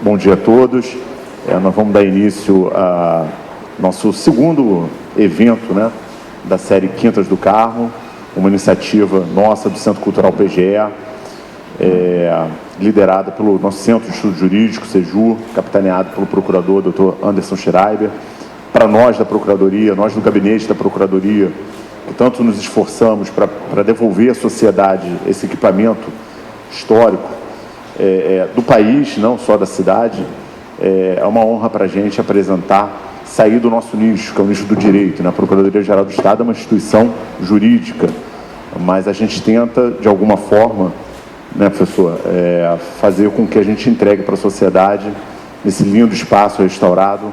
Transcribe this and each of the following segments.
Bom dia a todos. Nós vamos dar início a nosso segundo evento, né, da série Quintas do Carmo, uma iniciativa nossa do Centro Cultural PGE, liderada pelo nosso Centro de Estudo Jurídico, CEJU, capitaneado pelo procurador Dr. Anderson Schreiber. Para nós da Procuradoria, nós do Gabinete da Procuradoria, que tanto nos esforçamos para devolver à sociedade esse equipamento histórico do país, não só da cidade, é uma honra para a gente apresentar, sair do nosso nicho, que é o nicho do direito, né? A Procuradoria-Geral do Estado é uma instituição jurídica, mas a gente tenta, de alguma forma, né, professor, fazer com que a gente entregue para a sociedade, nesse lindo espaço restaurado,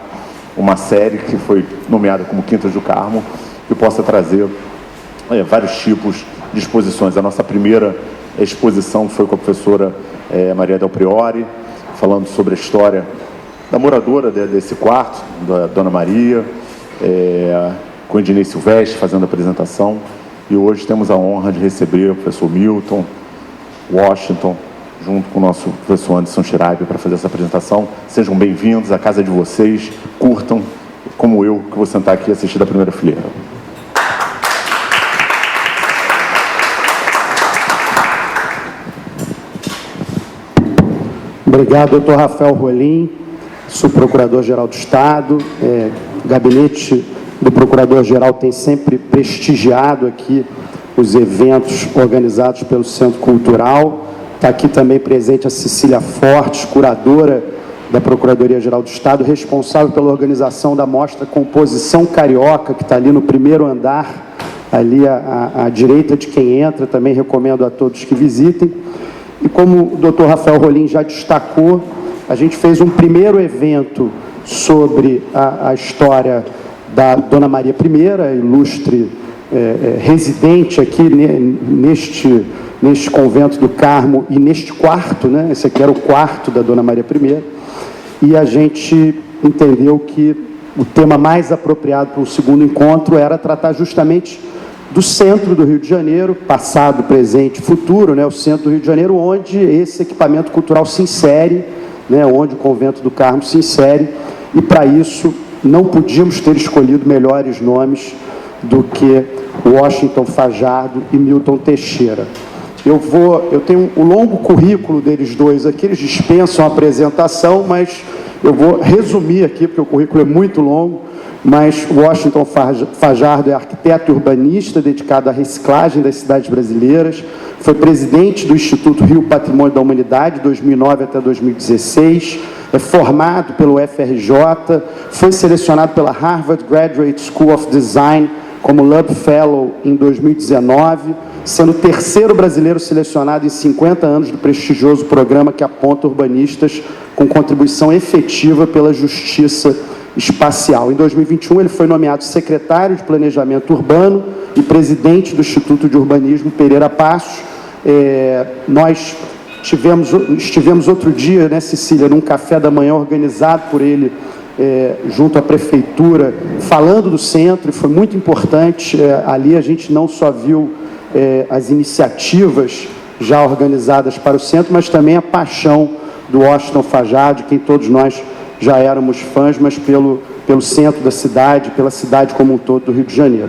uma série que foi nomeada como Quintas do Carmo, que possa trazer vários tipos de exposições. A nossa primeira exposição foi com a professora Maria Del Priori, falando sobre a história da moradora desse quarto, da Dona Maria, com o Ednei Silvestre fazendo a apresentação. E hoje temos a honra de receber o professor Milton Washington, junto com o nosso professor Anderson Schreiber, para fazer essa apresentação. Sejam bem-vindos à casa de vocês, curtam, como eu, que vou sentar aqui e assistir da primeira fileira. Obrigado, doutor Rafael Rolim, subprocurador-geral do Estado. O gabinete do procurador-geral tem sempre prestigiado aqui os eventos organizados pelo Centro Cultural. Está aqui também presente a Cecília Fortes, curadora da Procuradoria-Geral do Estado, responsável pela organização da mostra Composição Carioca, que está ali no primeiro andar, ali à direita de quem entra. Também recomendo a todos que visitem. E como o doutor Rafael Rolim já destacou, a gente fez um primeiro evento sobre a história da Dona Maria I, a ilustre residente aqui neste convento do Carmo e neste quarto, né? Esse aqui era o quarto da Dona Maria I, e a gente entendeu que o tema mais apropriado para o segundo encontro era tratar justamente do centro do Rio de Janeiro, passado, presente e futuro, né? O centro do Rio de Janeiro, onde esse equipamento cultural se insere, né? Onde o convento do Carmo se insere, e para isso não podíamos ter escolhido melhores nomes do que Washington Fajardo e Milton Teixeira. Eu tenho um longo currículo deles dois aqui, eles dispensam a apresentação, mas eu vou resumir aqui, porque o currículo é muito longo. Mas Washington Fajardo é arquiteto urbanista dedicado à reciclagem das cidades brasileiras, foi presidente do Instituto Rio Patrimônio da Humanidade, de 2009 até 2016, é formado pelo FRJ, foi selecionado pela Harvard Graduate School of Design como Lub Fellow em 2019, sendo o terceiro brasileiro selecionado em 50 anos do prestigioso programa que aponta urbanistas com contribuição efetiva pela justiça espacial. Em 2021, ele foi nomeado secretário de Planejamento Urbano e presidente do Instituto de Urbanismo Pereira Passos. Nós estivemos outro dia, né, Cecília, num café da manhã organizado por ele, junto à prefeitura, falando do centro, e foi muito importante. Ali a gente não só viu as iniciativas já organizadas para o centro, mas também a paixão do Washington Fajardo, de quem todos nós já éramos fãs, mas pelo centro da cidade, pela cidade como um todo do Rio de Janeiro.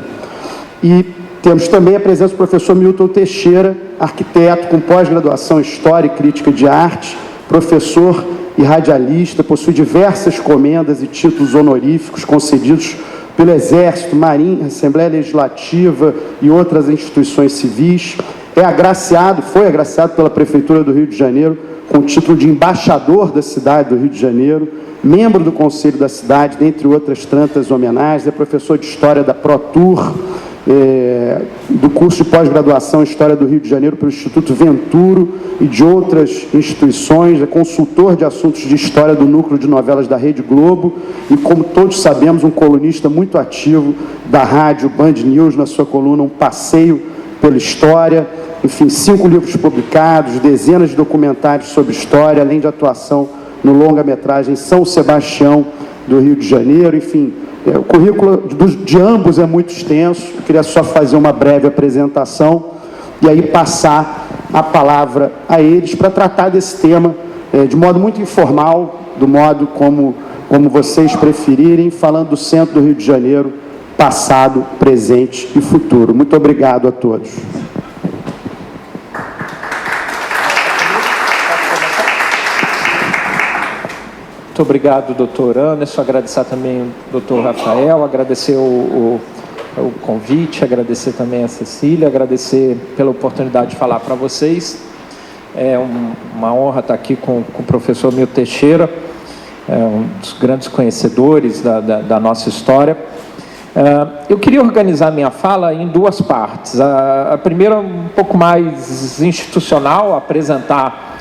E temos também a presença do professor Milton Teixeira, arquiteto com pós-graduação em História e Crítica de Arte, professor e radialista, possui diversas comendas e títulos honoríficos concedidos pelo Exército, Marinha, Assembleia Legislativa e outras instituições civis. Foi agraciado pela Prefeitura do Rio de Janeiro com o título de embaixador da cidade do Rio de Janeiro, membro do Conselho da cidade, dentre outras tantas homenagens. É professor de História da ProTour, do curso de pós-graduação em História do Rio de Janeiro pelo Instituto Venturo e de outras instituições, é consultor de assuntos de história do Núcleo de Novelas da Rede Globo e, como todos sabemos, um colunista muito ativo da rádio Band News, na sua coluna Um Passeio pela História. Enfim, 5 livros publicados, dezenas de documentários sobre história, além de atuação no longa-metragem São Sebastião do Rio de Janeiro. Enfim, o currículo de ambos é muito extenso. Eu queria só fazer uma breve apresentação e aí passar a palavra a eles para tratar desse tema de modo muito informal, do modo como vocês preferirem, falando do centro do Rio de Janeiro, passado, presente e futuro. Muito obrigado a todos. Muito obrigado, doutor Anderson, agradecer também o doutor Rafael, agradecer o convite, agradecer também a Cecília, agradecer pela oportunidade de falar para vocês. É uma honra estar aqui com o professor Milton Teixeira, um dos grandes conhecedores da nossa história. Eu queria organizar minha fala em duas partes. A primeira, um pouco mais institucional, apresentar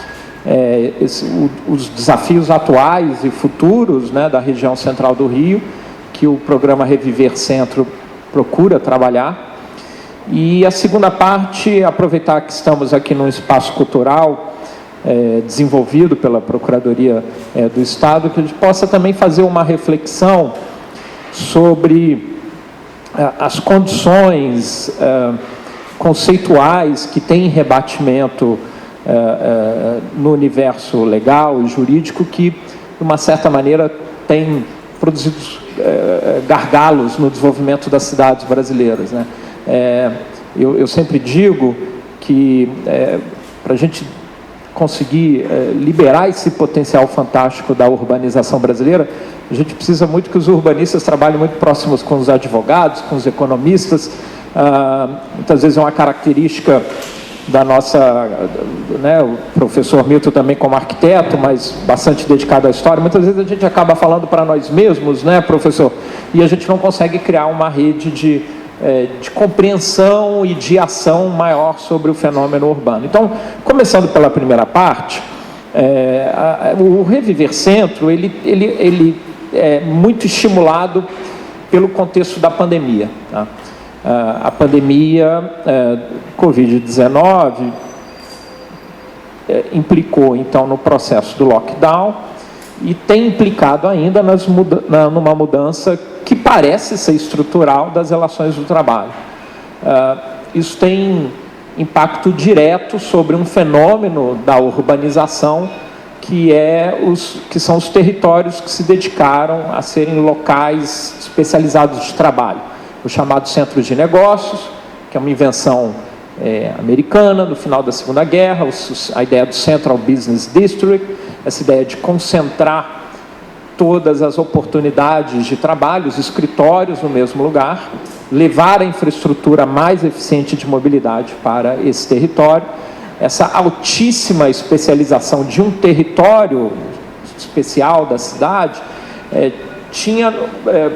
os desafios atuais e futuros, né, da região central do Rio, que o programa Reviver Centro procura trabalhar. E a segunda parte, aproveitar que estamos aqui num espaço cultural desenvolvido pela Procuradoria do Estado, que a gente possa também fazer uma reflexão sobre as condições conceituais que têm rebatimento no universo legal e jurídico, que, de uma certa maneira, tem produzido gargalos no desenvolvimento das cidades brasileiras, né? Eu sempre digo que para a gente conseguir liberar esse potencial fantástico da urbanização brasileira, a gente precisa muito que os urbanistas trabalhem muito próximos com os advogados, com os economistas. Muitas vezes é uma característica da nossa, né, o professor Milton também como arquiteto, mas bastante dedicado à história. Muitas vezes a gente acaba falando para nós mesmos, né, professor, e a gente não consegue criar uma rede de compreensão e de ação maior sobre o fenômeno urbano. Então, começando pela primeira parte, o Reviver Centro, ele é muito estimulado pelo contexto da pandemia, tá? A pandemia Covid-19 implicou, então, no processo do lockdown e tem implicado ainda numa mudança que parece ser estrutural das relações do trabalho. Isso tem impacto direto sobre um fenômeno da urbanização, que são os territórios que se dedicaram a serem locais especializados de trabalho. O chamado centro de negócios, que é uma invenção americana no final da Segunda Guerra, a ideia do Central Business District, essa ideia de concentrar todas as oportunidades de trabalho, os escritórios no mesmo lugar, levar a infraestrutura mais eficiente de mobilidade para esse território. Essa altíssima especialização de um território especial da cidade tinha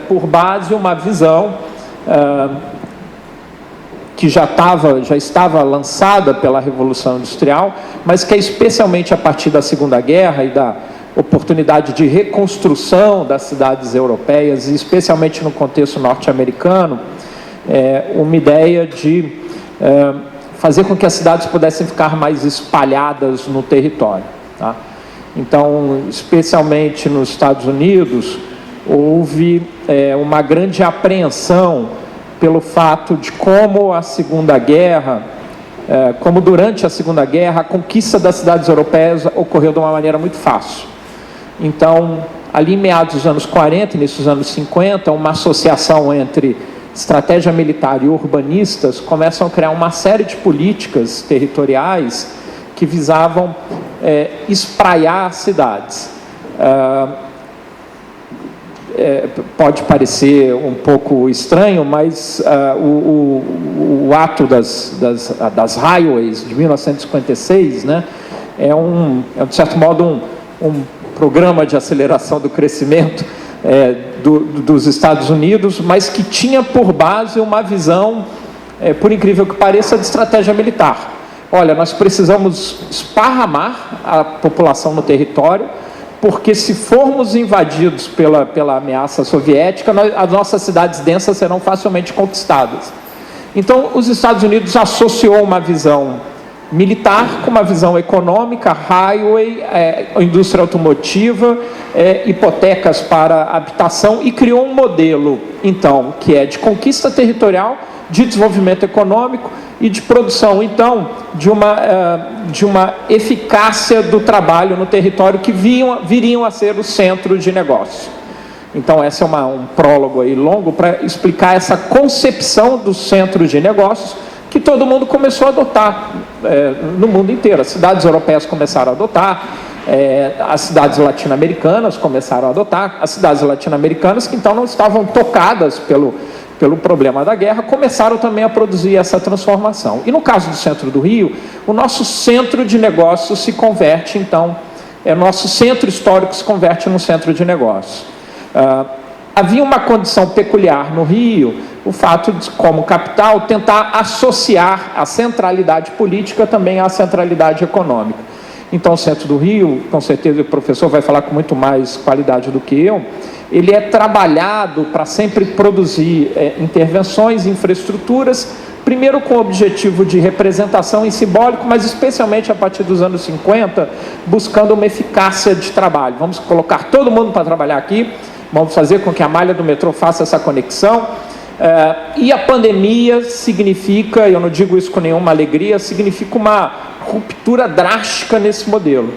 por base uma visão que já estava lançada pela Revolução Industrial, mas que é especialmente a partir da Segunda Guerra e da oportunidade de reconstrução das cidades europeias, e especialmente no contexto norte-americano, uma ideia de fazer com que as cidades pudessem ficar mais espalhadas no território, tá? Então, especialmente nos Estados Unidos, houve uma grande apreensão pelo fato de como durante a Segunda Guerra, a conquista das cidades europeias ocorreu de uma maneira muito fácil. Então, ali em meados dos anos 40, início dos anos 50, uma associação entre estratégia militar e urbanistas começam a criar uma série de políticas territoriais que visavam espraiar cidades. Pode parecer um pouco estranho, mas o ato das highways de 1956, né, é de certo modo um programa de aceleração do crescimento dos Estados Unidos, mas que tinha por base uma visão, por incrível que pareça, de estratégia militar. Olha, nós precisamos esparramar a população no território, porque se formos invadidos pela ameaça soviética, as nossas cidades densas serão facilmente conquistadas. Então, os Estados Unidos associou uma visão militar com uma visão econômica, highway, indústria automotiva, hipotecas para habitação, e criou um modelo, então, que é de conquista territorial, de desenvolvimento econômico e de produção, então, de uma eficácia do trabalho no território que viriam a ser o centro de negócio. Então, esse é um prólogo aí longo para explicar essa concepção do centro de negócios que todo mundo começou a adotar no mundo inteiro. As cidades europeias começaram a adotar, as cidades latino-americanas começaram a adotar, as cidades latino-americanas que então não estavam tocadas pelo problema da guerra, começaram também a produzir essa transformação. E no caso do centro do Rio, o nosso centro de negócios se converte, então, nosso centro histórico se converte num centro de negócios. Havia uma condição peculiar no Rio, o fato de, como capital, tentar associar a centralidade política também à centralidade econômica. Então, o centro do Rio, com certeza o professor vai falar com muito mais qualidade do que eu, ele é trabalhado para sempre produzir intervenções, infraestruturas, primeiro com o objetivo de representação e simbólico, mas especialmente a partir dos anos 50, buscando uma eficácia de trabalho. Vamos colocar todo mundo para trabalhar aqui, vamos fazer com que a malha do metrô faça essa conexão. E a pandemia significa, eu não digo isso com nenhuma alegria, significa uma ruptura drástica nesse modelo.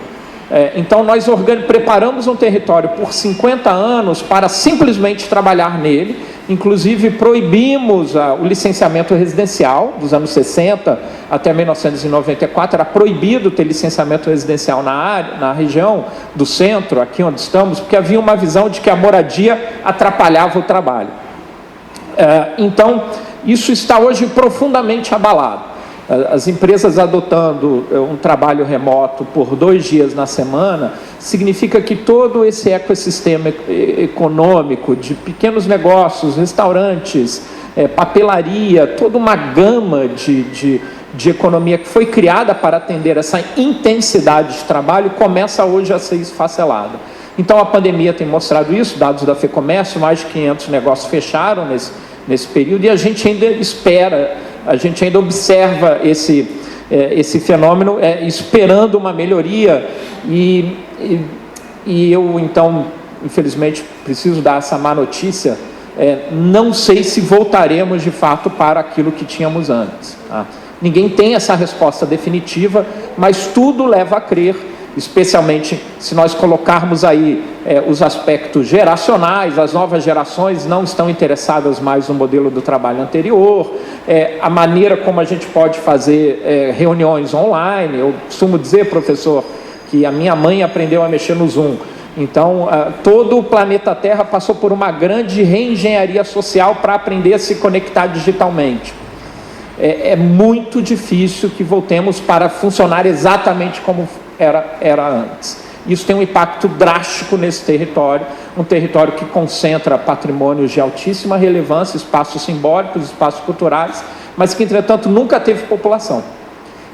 Então, nós preparamos um território por 50 anos para simplesmente trabalhar nele, inclusive proibimos o licenciamento residencial dos anos 60 até 1994, era proibido ter licenciamento residencial na região do centro, aqui onde estamos, porque havia uma visão de que a moradia atrapalhava o trabalho. Então, isso está hoje profundamente abalado. As empresas adotando um trabalho remoto por 2 dias na semana, significa que todo esse ecossistema econômico de pequenos negócios, restaurantes, papelaria, toda uma gama de economia que foi criada para atender essa intensidade de trabalho, começa hoje a ser esfacelada. Então, a pandemia tem mostrado isso, dados da FEComércio, mais de 500 negócios fecharam nesse período, e a gente ainda a gente ainda observa esse fenômeno, esperando uma melhoria, e eu, então, infelizmente, preciso dar essa má notícia, não sei se voltaremos, de fato, para aquilo que tínhamos antes. Tá? Ninguém tem essa resposta definitiva, mas tudo leva a crer, especialmente se nós colocarmos aí os aspectos geracionais, as novas gerações não estão interessadas mais no modelo do trabalho anterior, a maneira como a gente pode fazer reuniões online. Eu costumo dizer, professor, que a minha mãe aprendeu a mexer no Zoom. Então, todo o planeta Terra passou por uma grande reengenharia social para aprender a se conectar digitalmente. É muito difícil que voltemos para funcionar exatamente como era antes. Isso tem um impacto drástico nesse território, um território que concentra patrimônios de altíssima relevância, espaços simbólicos, espaços culturais, mas que, entretanto, nunca teve população.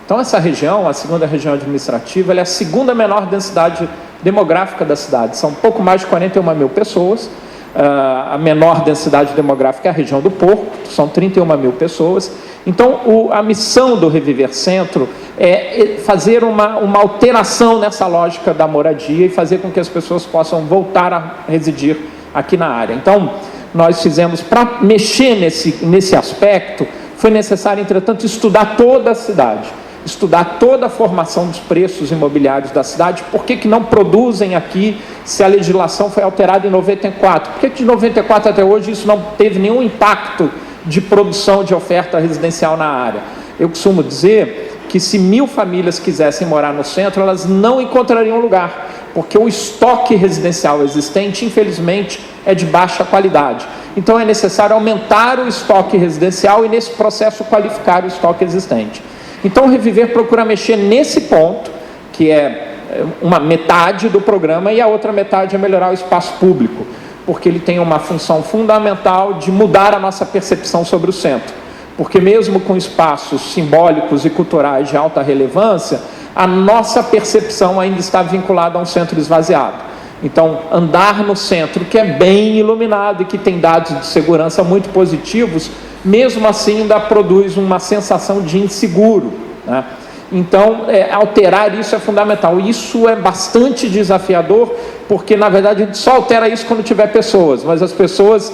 Então, essa região, a segunda região administrativa, ela é a segunda menor densidade demográfica da cidade. São pouco mais de 41 mil pessoas. A menor densidade demográfica é a região do Porto, são 31 mil pessoas. Então, a missão do Reviver Centro é fazer uma alteração nessa lógica da moradia e fazer com que as pessoas possam voltar a residir aqui na área. Então, nós fizemos, para mexer nesse aspecto, foi necessário, entretanto, estudar toda a cidade, estudar toda a formação dos preços imobiliários da cidade. Por que não produzem aqui se a legislação foi alterada em 94? Por que de 94 até hoje isso não teve nenhum impacto de produção de oferta residencial na área? Eu costumo dizer que se 1.000 famílias quisessem morar no centro, elas não encontrariam lugar, porque o estoque residencial existente, infelizmente, é de baixa qualidade. Então é necessário aumentar o estoque residencial e, nesse processo, qualificar o estoque existente. Então, o Reviver procura mexer nesse ponto, que é uma metade do programa, e a outra metade é melhorar o espaço público, porque ele tem uma função fundamental de mudar a nossa percepção sobre o centro. Porque mesmo com espaços simbólicos e culturais de alta relevância, a nossa percepção ainda está vinculada a um centro esvaziado. Então, andar no centro, que é bem iluminado e que tem dados de segurança muito positivos, mesmo assim ainda produz uma sensação de inseguro, né? Então, alterar isso é fundamental. Isso é bastante desafiador, porque, na verdade, a gente só altera isso quando tiver pessoas, mas as pessoas,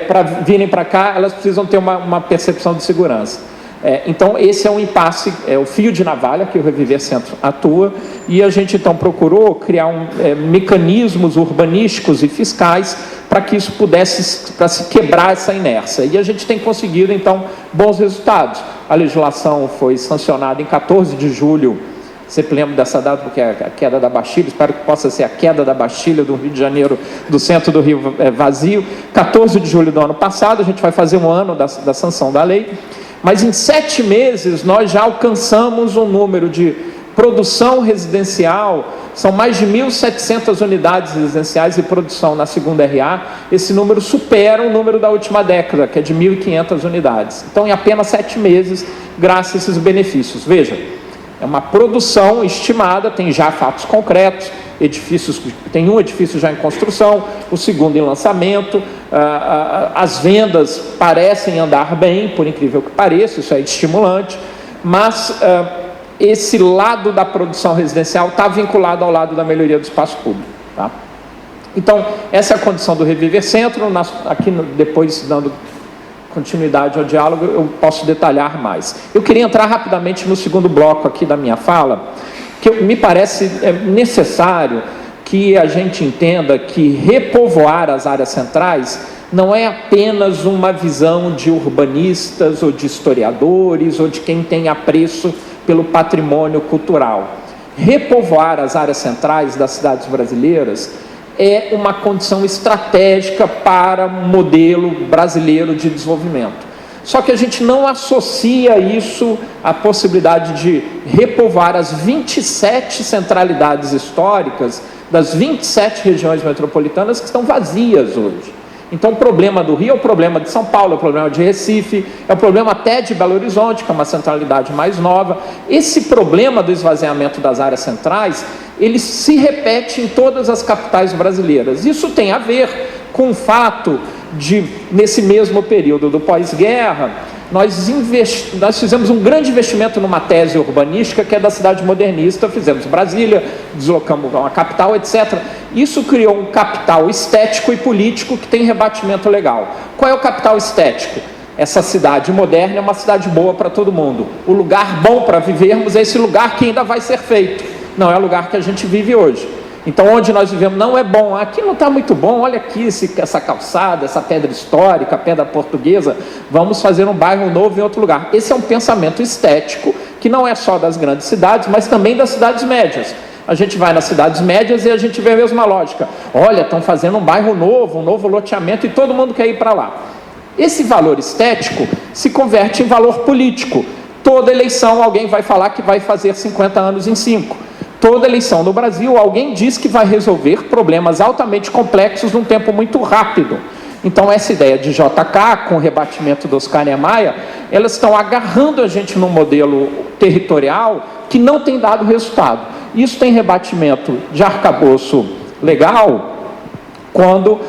para virem para cá, elas precisam ter uma percepção de segurança. Então, esse é um impasse, é o fio de navalha que o Reviver Centro atua, e a gente, então, procurou criar mecanismos urbanísticos e fiscais para que isso pudesse, para se quebrar essa inércia. E a gente tem conseguido, então, bons resultados. A legislação foi sancionada em 14 de julho, sempre lembro dessa data porque é a queda da Bastilha, espero que possa ser a queda da Bastilha do Rio de Janeiro, do centro do Rio vazio, 14 de julho do ano passado, a gente vai fazer um ano da sanção da lei. Mas em 7 meses nós já alcançamos um número de produção residencial, são mais de 1.700 unidades residenciais de produção na segunda RA, esse número supera o número da última década, que é de 1.500 unidades. Então, em apenas 7 meses, graças a esses benefícios. Veja, é uma produção estimada, tem já fatos concretos, tem um edifício já em construção, o segundo em lançamento, as vendas parecem andar bem, por incrível que pareça, isso é estimulante, mas esse lado da produção residencial está vinculado ao lado da melhoria do espaço público. Tá? Então, essa é a condição do Reviver Centro, aqui depois, dando continuidade ao diálogo, eu posso detalhar mais. Eu queria entrar rapidamente no segundo bloco aqui da minha fala, que me parece necessário que a gente entenda que repovoar as áreas centrais não é apenas uma visão de urbanistas ou de historiadores ou de quem tem apreço pelo patrimônio cultural. Repovoar as áreas centrais das cidades brasileiras é uma condição estratégica para o modelo brasileiro de desenvolvimento. Só que a gente não associa isso à possibilidade de repovoar as 27 centralidades históricas das 27 regiões metropolitanas que estão vazias hoje. Então, o problema do Rio é o problema de São Paulo, é o problema de Recife, é o problema até de Belo Horizonte, que é uma centralidade mais nova. Esse problema do esvaziamento das áreas centrais, ele se repete em todas as capitais brasileiras. Isso tem a ver com o fato de, nesse mesmo período do pós-guerra, nós fizemos um grande investimento numa tese urbanística que é da cidade modernista, fizemos Brasília, deslocamos uma capital, etc. Isso criou um capital estético e político que tem rebatimento legal. Qual é o capital estético? Essa cidade moderna é uma cidade boa para todo mundo. O lugar bom para vivermos é esse lugar que ainda vai ser feito, não é o lugar que a gente vive hoje. Então, onde nós vivemos não é bom, aqui não está muito bom, olha aqui essa calçada, essa pedra histórica, a pedra portuguesa, vamos fazer um bairro novo em outro lugar. Esse é um pensamento estético, que não é só das grandes cidades, mas também das cidades médias. A gente vai nas cidades médias e a gente vê a mesma lógica. Olha, estão fazendo um bairro novo, um novo loteamento e todo mundo quer ir para lá. Esse valor estético se converte em valor político. Toda eleição alguém vai falar que vai fazer 50 anos em 5. Toda eleição no Brasil, alguém diz que vai resolver problemas altamente complexos num tempo muito rápido. Então, essa ideia de JK, com o rebatimento do Oscar Niemeyer, elas estão agarrando a gente num modelo territorial que não tem dado resultado. Isso tem rebatimento de arcabouço legal, quando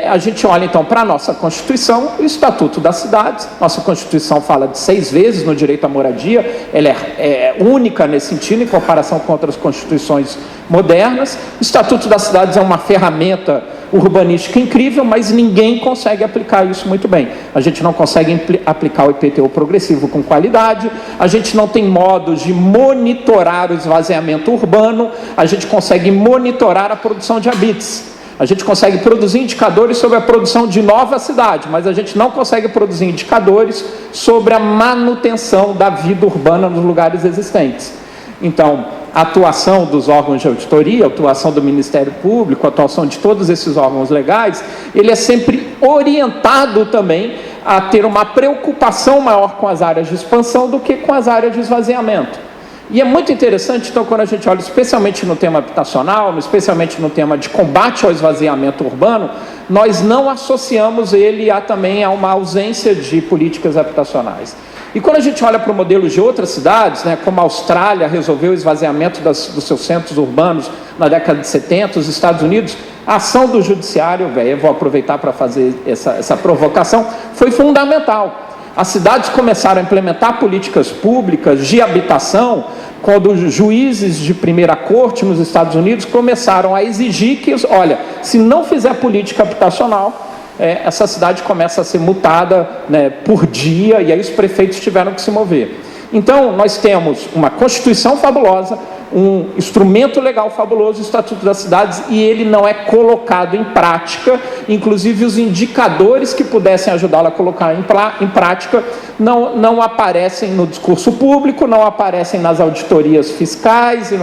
a gente olha, então, para a nossa Constituição, o Estatuto das Cidades. Nossa Constituição fala de 6 vezes no direito à moradia, ela é única nesse sentido, em comparação com outras constituições modernas. O Estatuto das Cidades é uma ferramenta urbanística incrível, mas ninguém consegue aplicar isso muito bem. A gente não consegue aplicar o IPTU progressivo com qualidade, a gente não tem modo de monitorar o esvaziamento urbano, a gente consegue monitorar a produção de habites. A gente consegue produzir indicadores sobre a produção de nova cidade, mas a gente não consegue produzir indicadores sobre a manutenção da vida urbana nos lugares existentes. Então, a atuação dos órgãos de auditoria, a atuação do Ministério Público, a atuação de todos esses órgãos legais, ele é sempre orientado também a ter uma preocupação maior com as áreas de expansão do que com as áreas de esvaziamento. E é muito interessante, então, quando a gente olha especialmente no tema habitacional, especialmente no tema de combate ao esvaziamento urbano, nós não associamos ele também a uma ausência de políticas habitacionais. E quando a gente olha para o modelo de outras cidades, né, como a Austrália resolveu o esvaziamento dos seus centros urbanos na década de 70, os Estados Unidos, a ação do judiciário, eu vou aproveitar para fazer essa provocação, foi fundamental. As cidades começaram a implementar políticas públicas de habitação quando os juízes de primeira corte nos Estados Unidos começaram a exigir que, olha, se não fizer política habitacional, essa cidade começa a ser multada, né, por dia, e aí os prefeitos tiveram que se mover. Então, nós temos uma Constituição fabulosa, um instrumento legal fabuloso, o Estatuto das Cidades, e ele não é colocado em prática. Inclusive, os indicadores que pudessem ajudá-lo a colocar em prática não aparecem no discurso público, não aparecem nas auditorias fiscais e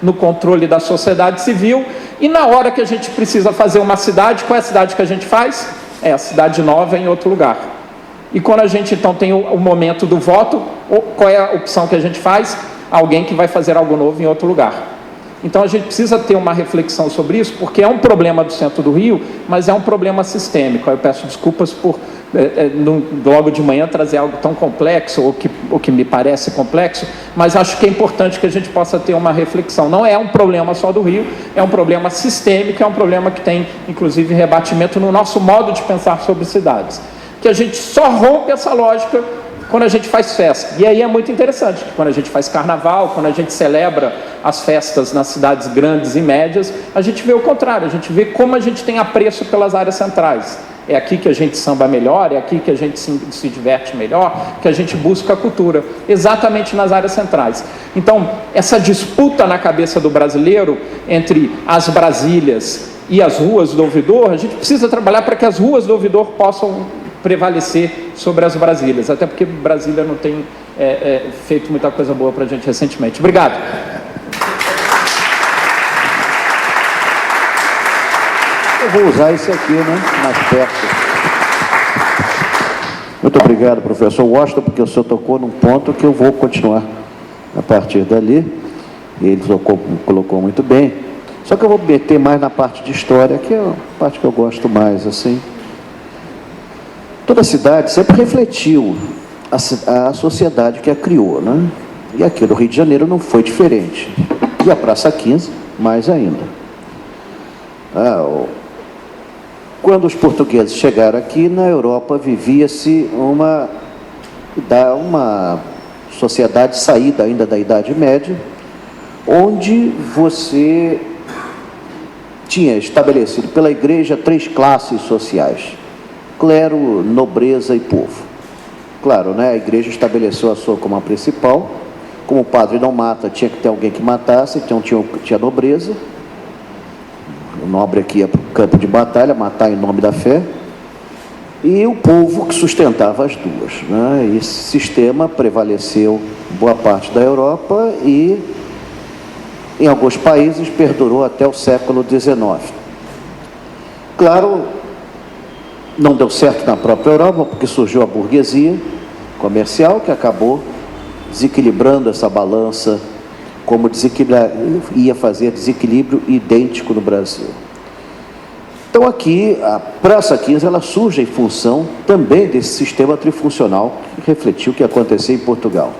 no controle da sociedade civil. E na hora que a gente precisa fazer uma cidade, qual é a cidade que a gente faz? É a cidade nova em outro lugar. E quando a gente, então, tem o momento do voto, qual é a opção que a gente faz? Alguém que vai fazer algo novo em outro lugar. Então, a gente precisa ter uma reflexão sobre isso, porque é um problema do centro do Rio, mas é um problema sistêmico. Eu peço desculpas por, logo de manhã, trazer algo tão complexo, ou que me parece complexo, mas acho que é importante que a gente possa ter uma reflexão. Não é um problema só do Rio, é um problema sistêmico, é um problema que tem, inclusive, rebatimento no nosso modo de pensar sobre cidades. Que a gente só rompe essa lógica quando a gente faz festa. E aí é muito interessante, que quando a gente faz carnaval, quando a gente celebra as festas nas cidades grandes e médias, a gente vê o contrário, a gente vê como a gente tem apreço pelas áreas centrais. É aqui que a gente samba melhor, é aqui que a gente se diverte melhor, que a gente busca a cultura, exatamente nas áreas centrais. Então, essa disputa na cabeça do brasileiro entre as Brasílias e as ruas do ouvidor, a gente precisa trabalhar para que as ruas do ouvidor possam prevalecer sobre as Brasílias, até porque Brasília não tem feito muita coisa boa para a gente recentemente. Obrigado. Eu vou usar esse aqui, né, mais perto. Muito obrigado, professor Washington, porque o senhor tocou num ponto que eu vou continuar a partir dali. Ele colocou muito bem. Só que eu vou meter mais na parte de história, que é a parte que eu gosto mais, assim. Toda a cidade sempre refletiu a sociedade que a criou, né? E aqui no Rio de Janeiro não foi diferente. E a Praça 15, mais ainda. Quando os portugueses chegaram aqui, na Europa vivia-se uma sociedade saída ainda da Idade Média, onde você tinha estabelecido pela igreja 3 classes sociais: clero, nobreza e povo. Claro, né, a igreja estabeleceu a sua como a principal. Como o padre não mata, tinha que ter alguém que matasse, então tinha a nobreza. O nobre aqui ia para o campo de batalha, matar em nome da fé. E o povo que sustentava as duas, né? Esse sistema prevaleceu em boa parte da Europa e em alguns países perdurou até o século XIX. Claro, não deu certo na própria Europa, porque surgiu a burguesia comercial, que acabou desequilibrando essa balança, como ia fazer desequilíbrio idêntico no Brasil. Então aqui, a Praça 15, ela surge em função também desse sistema trifuncional que refletiu o que aconteceu em Portugal.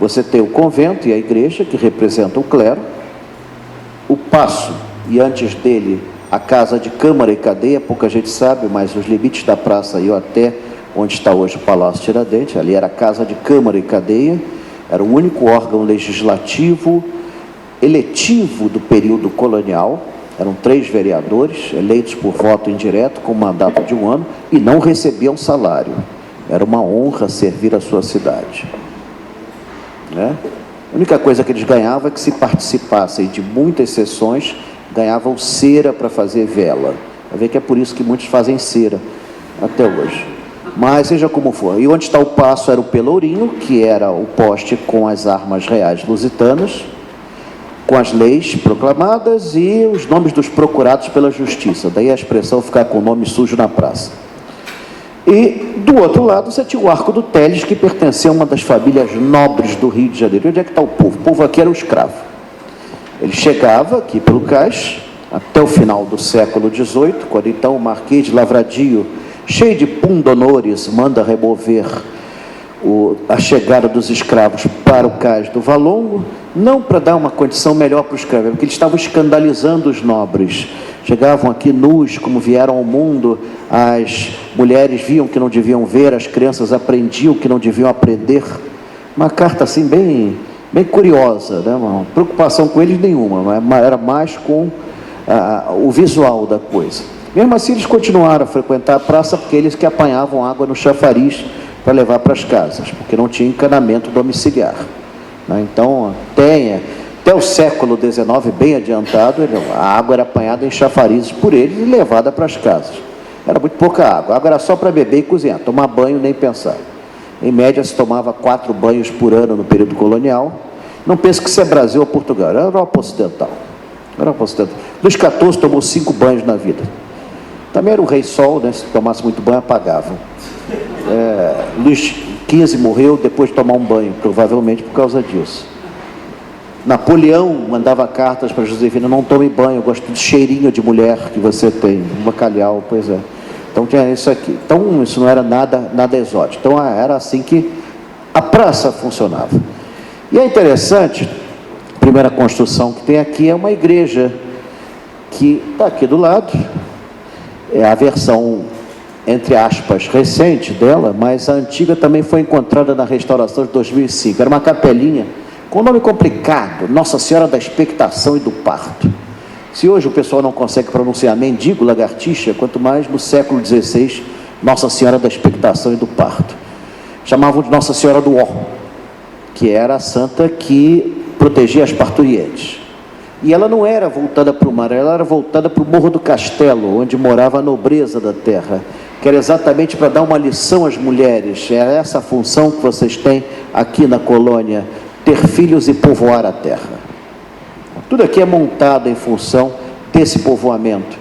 Você tem o convento e a igreja, que representam o clero, o paço, e antes dele a casa de Câmara e Cadeia, pouca gente sabe, mas os limites da praça iam até onde está hoje o Palácio Tiradentes. Ali era a casa de Câmara e Cadeia, era o único órgão legislativo eletivo do período colonial. Eram 3 vereadores, eleitos por voto indireto, com mandato de 1 ano, e não recebiam salário. Era uma honra servir a sua cidade, né? A única coisa que eles ganhavam é que, se participassem de muitas sessões, ganhavam cera para fazer vela. Vai ver que é por isso que muitos fazem cera até hoje. Mas seja como for. E onde está o paço era o Pelourinho, que era o poste com as armas reais lusitanas, com as leis proclamadas e os nomes dos procurados pela justiça. Daí a expressão ficar com o nome sujo na praça. E do outro lado você tinha o Arco do Teles, que pertencia a uma das famílias nobres do Rio de Janeiro. E onde é que está o povo? O povo aqui era o escravo. Ele chegava aqui pelo cais até o final do século XVIII, quando então o Marquês de Lavradio, cheio de pundonores, manda remover a chegada dos escravos para o cais do Valongo, não para dar uma condição melhor para os escravos, porque eles estavam escandalizando os nobres. Chegavam aqui nus, como vieram ao mundo, as mulheres viam que não deviam ver, as crianças aprendiam que não deviam aprender. Uma carta assim bem curiosa, né? Uma preocupação com eles nenhuma, mas era mais com o visual da coisa. Mesmo assim, eles continuaram a frequentar a praça porque eles que apanhavam água no chafariz para levar para as casas, porque não tinha encanamento domiciliar, né? Então, até o século XIX, bem adiantado, a água era apanhada em chafarizes por eles e levada para as casas. Era muito pouca água. A água era só para beber e cozinhar, tomar banho nem pensar. Em média, se tomava 4 banhos por ano no período colonial. Não pense que isso é Brasil ou Portugal, era Europa Ocidental. Luís XIV tomou 5 banhos na vida. Também era o rei sol, né? Se tomasse muito banho, apagava. Luís XV morreu depois de tomar um banho, provavelmente por causa disso. Napoleão mandava cartas para Josefina: não tome banho, eu gosto do cheirinho de mulher que você tem, um bacalhau, pois é. Então tinha isso aqui. Então isso não era nada exótico. Então era assim que a praça funcionava. E é interessante, a primeira construção que tem aqui é uma igreja que está aqui do lado, é a versão, entre aspas, recente dela, mas a antiga também foi encontrada na restauração de 2005. Era uma capelinha com nome complicado, Nossa Senhora da Expectação e do Parto. Se hoje o pessoal não consegue pronunciar mendigo, lagartixa, quanto mais no século XVI, Nossa Senhora da Expectação e do Parto. Chamavam de Nossa Senhora do Ó, que era a santa que protegia as parturientes. E ela não era voltada para o mar, ela era voltada para o Morro do Castelo, onde morava a nobreza da terra, que era exatamente para dar uma lição às mulheres. É essa a função que vocês têm aqui na colônia, ter filhos e povoar a terra. Tudo aqui é montado em função desse povoamento.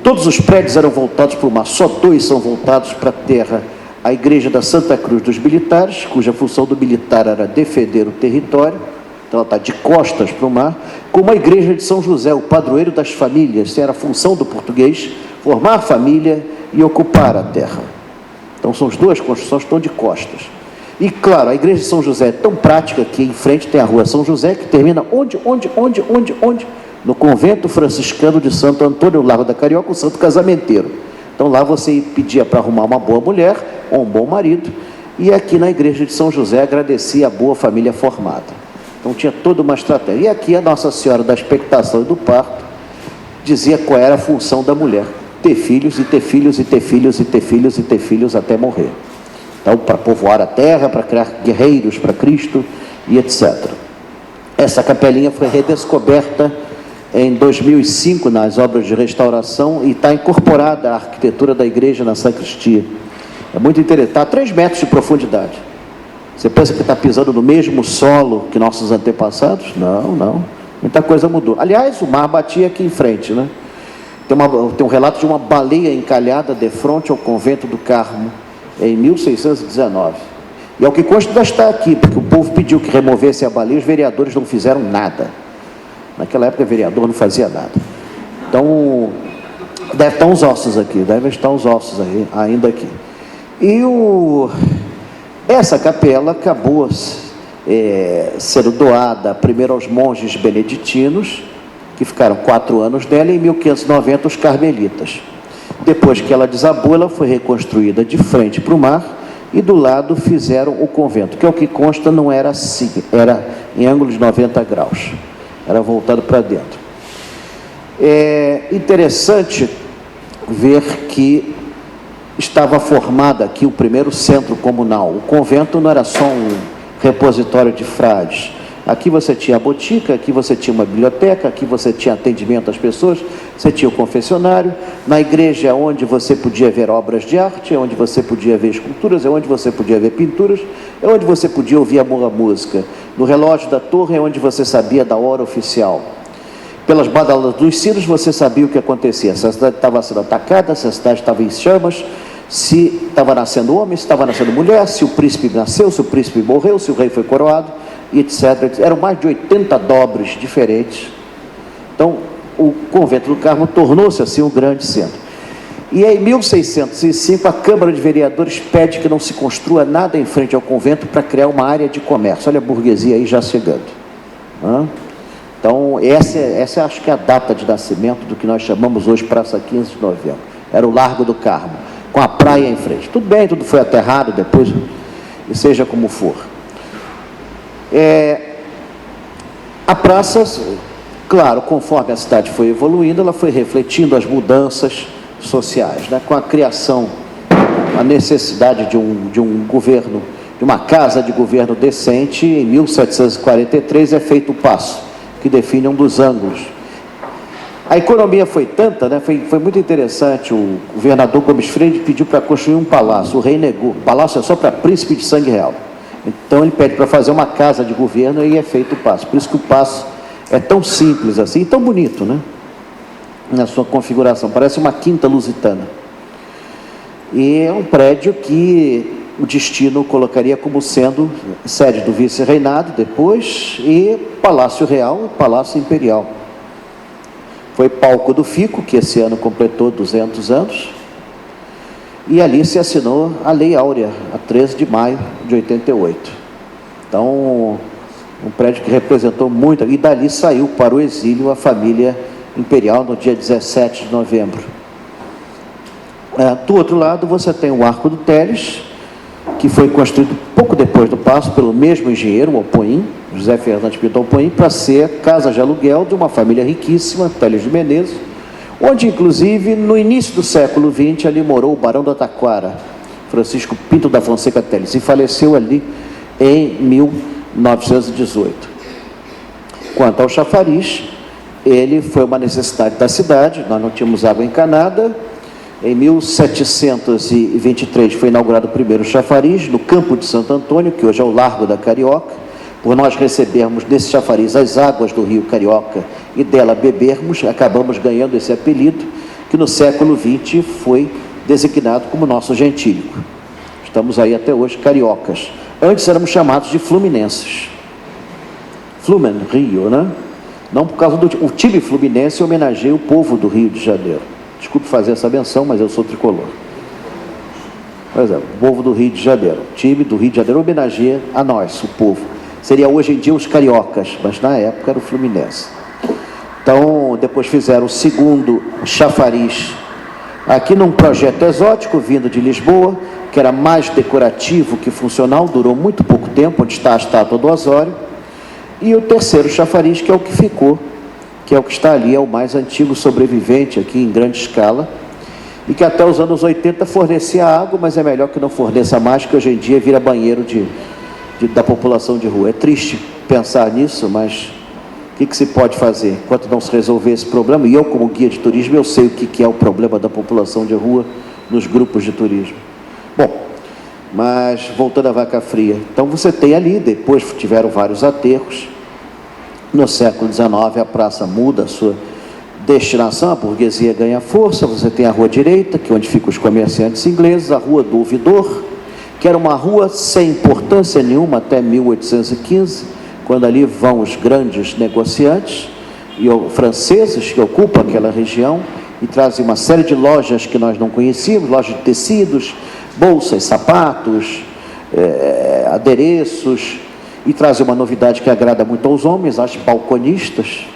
Todos os prédios eram voltados para o mar, só 2 são voltados para a terra. A igreja da Santa Cruz dos Militares, cuja função do militar era defender o território, então ela está de costas para o mar, como a igreja de São José, o padroeiro das famílias, era a função do português, formar família e ocupar a terra. Então são as 2 construções que estão de costas. E claro, a igreja de São José é tão prática que em frente tem a rua São José, que termina onde? No convento franciscano de Santo Antônio, Largo da Carioca, o santo casamenteiro. Então lá você pedia para arrumar uma boa mulher ou um bom marido, e aqui na igreja de São José agradecia a boa família formada. Então tinha toda uma estratégia. E aqui a Nossa Senhora da Expectação e do Parto dizia qual era a função da mulher: ter filhos e ter filhos e ter filhos e ter filhos e ter filhos até morrer. Então, para povoar a terra, para criar guerreiros para Cristo e etc. Essa capelinha foi redescoberta em 2005 nas obras de restauração e está incorporada à arquitetura da igreja na sacristia. É muito interessante, está a 3 metros de profundidade. Você pensa que está pisando no mesmo solo que nossos antepassados? Não. Muita coisa mudou. Aliás, o mar batia aqui em frente, né? Tem um relato de uma baleia encalhada de frente ao convento do Carmo, em 1619. E ao que consta, ainda está aqui, porque o povo pediu que removesse a baleia, os vereadores não fizeram nada. Naquela época, o vereador não fazia nada. Então, deve estar uns ossos aqui, devem estar uns ossos aí, ainda aqui. E essa capela acabou sendo doada primeiro aos monges beneditinos, que ficaram 4 anos dela, e em 1590 os carmelitas. Depois que ela desabou, ela foi reconstruída de frente para o mar, e do lado fizeram o convento, que é o que consta, não era assim, era em ângulo de 90 graus, era voltado para dentro. É interessante ver que estava formado aqui o primeiro centro comunal. O convento não era só um repositório de frades. Aqui você tinha a botica, aqui você tinha uma biblioteca, aqui você tinha atendimento às pessoas, você tinha o confessionário. Na igreja é onde você podia ver obras de arte, é onde você podia ver esculturas, é onde você podia ver pinturas, é onde você podia ouvir a música. No relógio da torre é onde você sabia da hora oficial. Pelas badalas dos sinos você sabia o que acontecia, se a cidade estava sendo atacada, se a cidade estava em chamas, se estava nascendo homem, se estava nascendo mulher, se o príncipe nasceu, se o príncipe morreu, se o rei foi coroado, etc. Eram mais de 80 dobres diferentes. Então, o convento do Carmo tornou-se assim um grande centro. E em 1605, a Câmara de Vereadores pede que não se construa nada em frente ao convento para criar uma área de comércio. Olha a burguesia aí já chegando. Então, essa acho que é a data de nascimento do que nós chamamos hoje Praça 15 de Novembro. Era o Largo do Carmo, com a praia em frente. Tudo bem, tudo foi aterrado depois, e seja como for. A praça, claro, conforme a cidade foi evoluindo, ela foi refletindo as mudanças sociais, né? Com a criação, a necessidade de um governo, de uma casa de governo decente, em 1743 é feito o paço, que define um dos ângulos. A economia foi tanta, né? Foi muito interessante, o governador Gomes Freire pediu para construir um palácio, o rei negou, o palácio é só para príncipe de sangue real. Então ele pede para fazer uma casa de governo e é feito o paço. Por isso que o paço é tão simples assim e tão bonito, né? Na sua configuração, parece uma quinta lusitana. E é um prédio que o destino colocaria como sendo sede do vice-reinado depois e Palácio Real, Palácio Imperial. Foi palco do Fico, que esse ano completou 200 anos, e ali se assinou a Lei Áurea, a 13 de maio de 88. Então, um prédio que representou muito, e dali saiu para o exílio a família imperial no dia 17 de novembro. Do outro lado, você tem o Arco do Teles, que foi construído pouco depois do paço pelo mesmo engenheiro, o Alpoim, José Fernandes Pinto Alpoim, para ser casa de aluguel de uma família riquíssima, Teles de Menezes, onde, inclusive, no início do século XX, ali morou o Barão da Taquara, Francisco Pinto da Fonseca Teles, e faleceu ali em 1918. Quanto ao chafariz, ele foi uma necessidade da cidade, nós não tínhamos água encanada. Em 1723 foi inaugurado o primeiro chafariz no Campo de Santo Antônio, que hoje é o Largo da Carioca. Por nós recebermos desse chafariz as águas do rio Carioca e dela bebermos, acabamos ganhando esse apelido, que no século XX foi designado como nosso gentílico. Estamos aí até hoje, cariocas. Antes éramos chamados de fluminenses. Flumen, Rio, né? Não por causa do o time fluminense homenageia o povo do Rio de Janeiro. Desculpe fazer essa menção, mas eu sou tricolor. Por exemplo, o povo do Rio de Janeiro. O time do Rio de Janeiro homenageia a nós, o povo. Seria hoje em dia os cariocas, mas na época era o Fluminense. Então, depois fizeram o segundo chafariz aqui num projeto exótico vindo de Lisboa, que era mais decorativo que funcional, durou muito pouco tempo, onde está a estátua do Osório. E o terceiro chafariz, que é o que ficou, que é o que está ali, é o mais antigo sobrevivente aqui em grande escala, e que até os anos 80 fornecia água, mas é melhor que não forneça mais, que hoje em dia vira banheiro da população de rua. É triste pensar nisso, mas o que se pode fazer enquanto não se resolver esse problema? E eu, como guia de turismo, eu sei o que é o problema da população de rua nos grupos de turismo. Bom, mas voltando à Vaca Fria, então você tem ali, depois tiveram vários aterros. No século XIX, a praça muda a sua destinação, a burguesia ganha força, você tem a Rua Direita, que é onde ficam os comerciantes ingleses, a Rua do Ouvidor, que era uma rua sem importância nenhuma até 1815, quando ali vão os grandes negociantes e franceses que ocupam aquela região e trazem uma série de lojas que nós não conhecíamos, lojas de tecidos, bolsas, sapatos, adereços, e trazem uma novidade que agrada muito aos homens, as balconistas,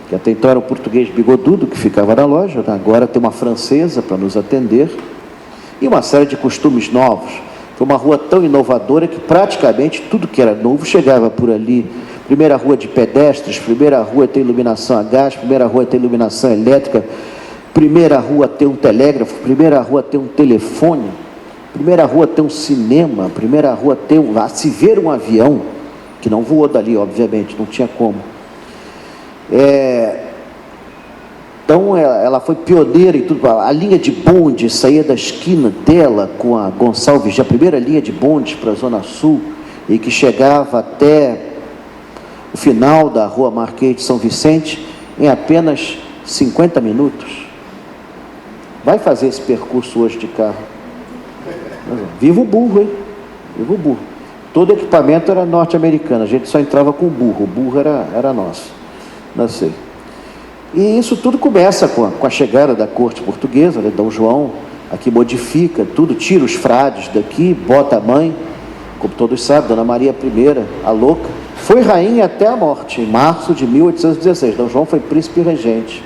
que até então era o português bigodudo que ficava na loja, né? Agora tem uma francesa para nos atender, e uma série de costumes novos. Foi uma rua tão inovadora que praticamente tudo que era novo chegava por ali. Primeira rua de pedestres, primeira rua a ter iluminação a gás, primeira rua a ter iluminação elétrica, primeira rua a ter um telégrafo, primeira rua a ter um telefone, primeira rua a ter um cinema, primeira rua a se ver um avião, que não voou dali, obviamente, não tinha como. Então, ela foi pioneira em tudo. A linha de bonde saía da esquina dela com a Gonçalves, a primeira linha de bondes para a Zona Sul, e que chegava até o final da Rua Marquês de São Vicente em apenas 50 minutos. Vai fazer esse percurso hoje de carro. Viva o burro, hein? Viva o burro. Todo equipamento era norte-americano, a gente só entrava com o burro era nosso. Não sei. E isso tudo começa com a chegada da corte portuguesa, né, Dom João, aqui modifica tudo, tira os frades daqui, bota a mãe, como todos sabem, Dona Maria I, a louca, foi rainha até a morte, em março de 1816. Dom João foi príncipe regente,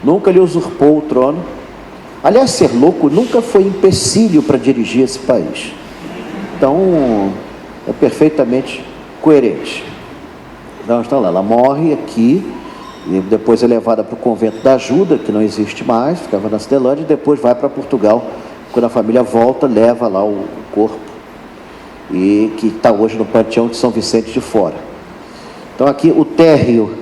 nunca lhe usurpou o trono. Aliás, ser louco nunca foi empecilho para dirigir esse país. Então, é perfeitamente coerente. Então, ela morre aqui E depois é levada para o convento da Ajuda, que não existe mais, ficava na Cinelândia, e depois vai para Portugal. Quando a família volta, leva lá o corpo, e que está hoje no Panteão de São Vicente de Fora. Então aqui o térreo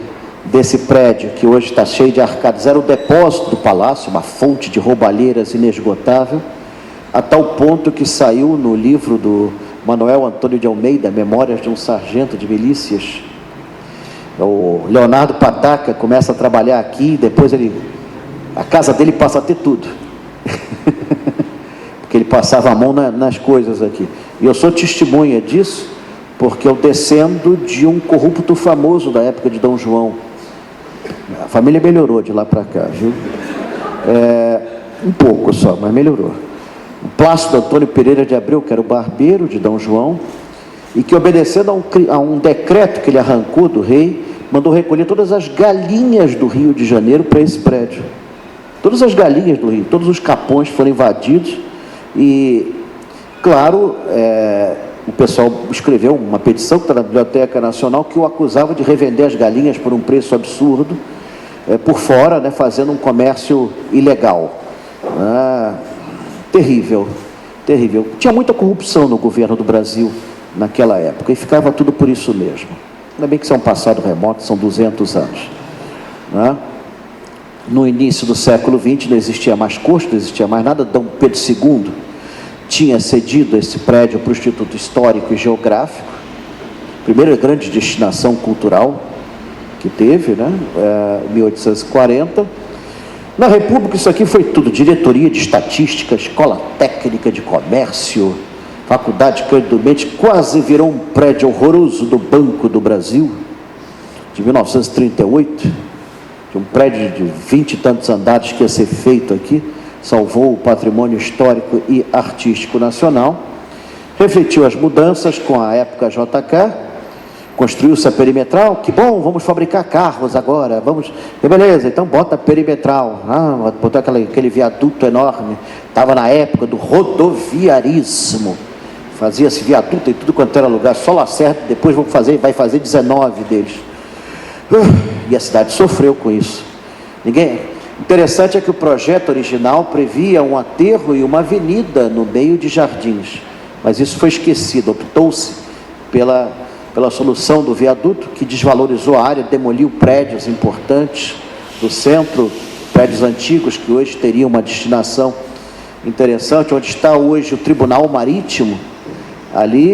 desse prédio, que hoje está cheio de arcadas, era o depósito do palácio, uma fonte de roubalheiras inesgotável, a tal ponto que saiu no livro do Manuel Antônio de Almeida, Memórias de um Sargento de Milícias. O Leonardo Pataca começa a trabalhar aqui, depois a casa dele passa a ter tudo. Porque ele passava a mão nas coisas aqui. E eu sou testemunha disso, porque eu descendo de um corrupto famoso da época de Dom João. A família melhorou de lá para cá, viu? Um pouco só, mas melhorou. O Plácido Antônio Pereira de Abreu, que era o barbeiro de Dom João, e que, obedecendo a um decreto que ele arrancou do rei, mandou recolher todas as galinhas do Rio de Janeiro para esse prédio. Todas as galinhas do Rio, todos os capões foram invadidos e, claro, o pessoal escreveu uma petição que está na Biblioteca Nacional que o acusava de revender as galinhas por um preço absurdo, por fora, né, fazendo um comércio ilegal. Terrível, terrível. Tinha muita corrupção no governo do Brasil naquela época, e ficava tudo por isso mesmo. Ainda bem que isso é um passado remoto, são 200 anos. Né? No início do século XX não existia mais corte, não existia mais nada. Dom Pedro II tinha cedido esse prédio para o Instituto Histórico e Geográfico, primeira grande destinação cultural que teve, né? Em 1840. Na República isso aqui foi tudo: diretoria de estatística, escola técnica de comércio, Faculdade Cândido Mendes, quase virou um prédio horroroso do Banco do Brasil, de 1938, de um prédio de 20 e tantos andares que ia ser feito aqui, salvou o patrimônio histórico e artístico nacional, refletiu as mudanças com a época JK, construiu-se a perimetral. Que bom, vamos fabricar carros agora, vamos, beleza, então bota a perimetral, botou aquele viaduto enorme, estava na época do rodoviarismo, fazia-se viaduto em tudo quanto era lugar, só Lacerda, depois vai fazer 19 deles. E a cidade sofreu com isso. Interessante é que o projeto original previa um aterro e uma avenida no meio de jardins, mas isso foi esquecido. Optou-se pela solução do viaduto, que desvalorizou a área, demoliu prédios importantes do centro, prédios antigos que hoje teriam uma destinação interessante. Onde está hoje o Tribunal Marítimo, ali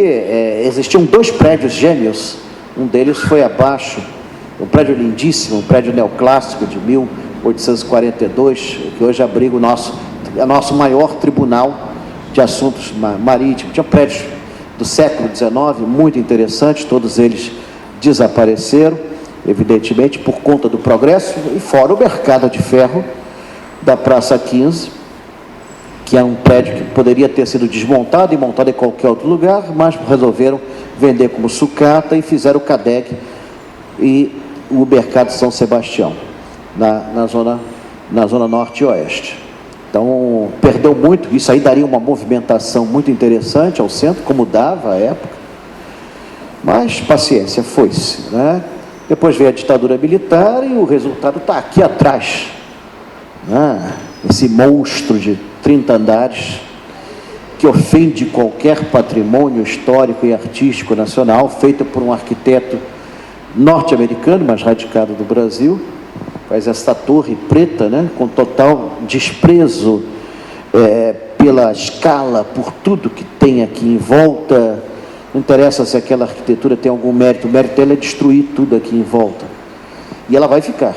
existiam 2 prédios gêmeos, um deles foi abaixo, um prédio lindíssimo, um prédio neoclássico de 1842, que hoje abriga o nosso maior tribunal de assuntos marítimos. Tinha prédios do século XIX, muito interessantes, todos eles desapareceram, evidentemente, por conta do progresso, e fora o mercado de ferro da Praça 15, que é um prédio que poderia ter sido desmontado e montado em qualquer outro lugar, mas resolveram vender como sucata e fizeram o CADEG e o Mercado São Sebastião, na zona norte e oeste. Então, perdeu muito. Isso aí daria uma movimentação muito interessante ao centro, como dava à época, mas paciência, foi-se, né? Depois veio a ditadura militar e o resultado está aqui atrás, né? Esse monstro de 30 andares que ofende qualquer patrimônio histórico e artístico nacional, feito por um arquiteto norte-americano, mas radicado do Brasil. Faz essa torre preta, né, com total desprezo pela escala, por tudo que tem aqui em volta. Não interessa se aquela arquitetura tem algum mérito, o mérito dela é destruir tudo aqui em volta. E ela vai ficar,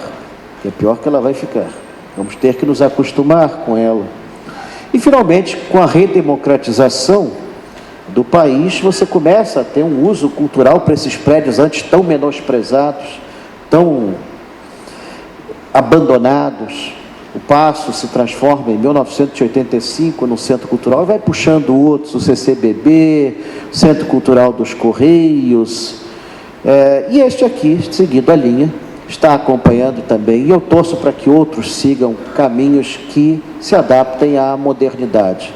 que é pior que ela vai ficar. Vamos ter que nos acostumar com ela. E, finalmente, com a redemocratização do país, você começa a ter um uso cultural para esses prédios antes tão menosprezados, tão abandonados. O Paço se transforma em 1985 no Centro Cultural e vai puxando outros, o CCBB, Centro Cultural dos Correios, e este aqui, seguindo a linha, está acompanhando também, e eu torço para que outros sigam caminhos que se adaptem à modernidade.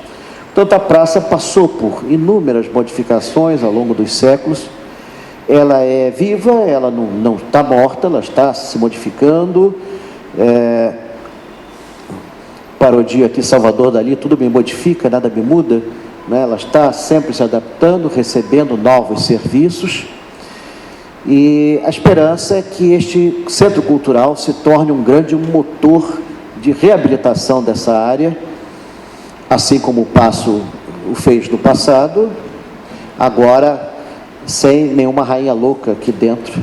Portanto, a praça passou por inúmeras modificações ao longo dos séculos, ela é viva, ela não está morta, ela está se modificando. Parodia aqui, Salvador Dali, tudo me modifica, nada me muda, né? Ela está sempre se adaptando, recebendo novos serviços, e a esperança é que este centro cultural se torne um grande motor de reabilitação dessa área, assim como o Paço o fez no passado, agora sem nenhuma rainha louca aqui dentro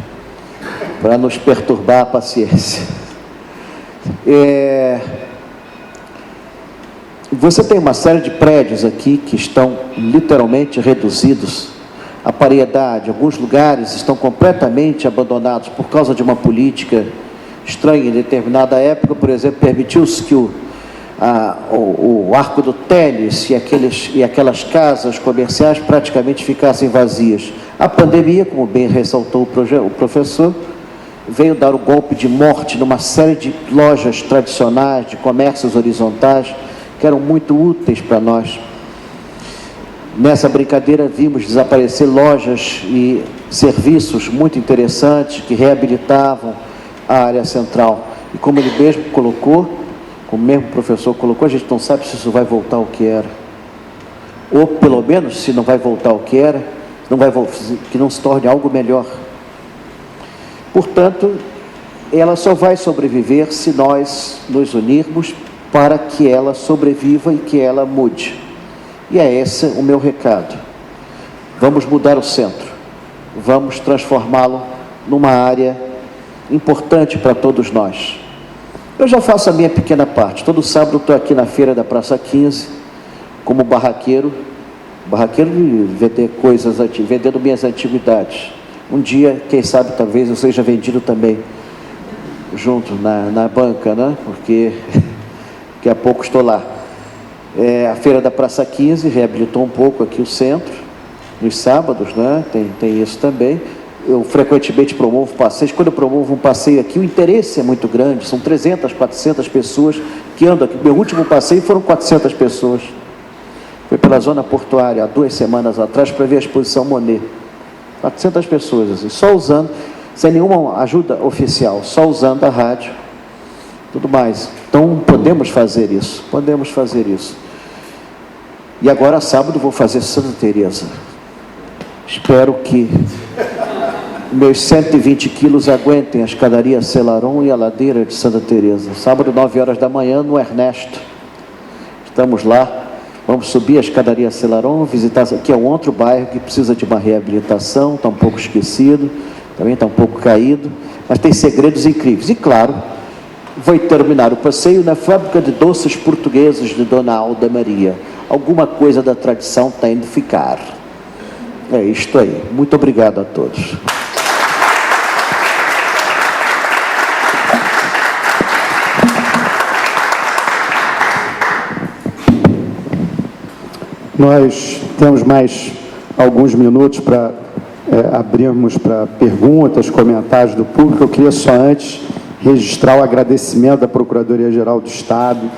para nos perturbar a paciência. Você tem uma série de prédios aqui que estão literalmente reduzidos à paridade. Alguns lugares estão completamente abandonados por causa de uma política estranha em determinada época. Por exemplo, permitiu-se que o Arco do Teles e aquelas casas comerciais praticamente ficassem vazias. A pandemia, como bem ressaltou o professor, veio dar o golpe de morte numa série de lojas tradicionais, de comércios horizontais, que eram muito úteis para nós. Nessa brincadeira, vimos desaparecer lojas e serviços muito interessantes que reabilitavam a área central. E como ele mesmo colocou, como o mesmo professor colocou, a gente não sabe se isso vai voltar ao que era. Ou, pelo menos, se não vai voltar ao que era, que não se torne algo melhor. Portanto, ela só vai sobreviver se nós nos unirmos para que ela sobreviva e que ela mude. E é esse o meu recado. Vamos mudar o centro. Vamos transformá-lo numa área importante para todos nós. Eu já faço a minha pequena parte. Todo sábado estou aqui na feira da Praça 15, como barraqueiro de vender coisas, vendendo minhas antiguidades. Um dia, quem sabe, talvez eu seja vendido também, junto na banca, né? Porque daqui a pouco estou lá. A feira da Praça 15 reabilitou um pouco aqui o centro, nos sábados, né? Tem isso também. Eu frequentemente promovo passeios. Quando eu promovo um passeio aqui, o interesse é muito grande. São 300, 400 pessoas que andam aqui. Meu último passeio foram 400 pessoas. Foi pela zona portuária, há 2 semanas atrás, para ver a exposição Monet. 400 pessoas, assim, só usando, sem nenhuma ajuda oficial, só usando a rádio, tudo mais. Então, podemos fazer isso. E agora, sábado, vou fazer Santa Teresa. Espero que meus 120 quilos aguentem a escadaria Celaron e a ladeira de Santa Teresa. Sábado, 9 horas da manhã, no Ernesto. Estamos lá. Vamos subir a escadaria Celaron, visitar. Aqui é um outro bairro que precisa de uma reabilitação, está um pouco esquecido, também está um pouco caído, mas tem segredos incríveis. E, claro, vou terminar o passeio na fábrica de doces portugueses de Dona Alda Maria. Alguma coisa da tradição tem de ficar. É isto aí. Muito obrigado a todos. Nós temos mais alguns minutos para abrirmos para perguntas, comentários do público. Eu queria só antes registrar o agradecimento da Procuradoria-Geral do Estado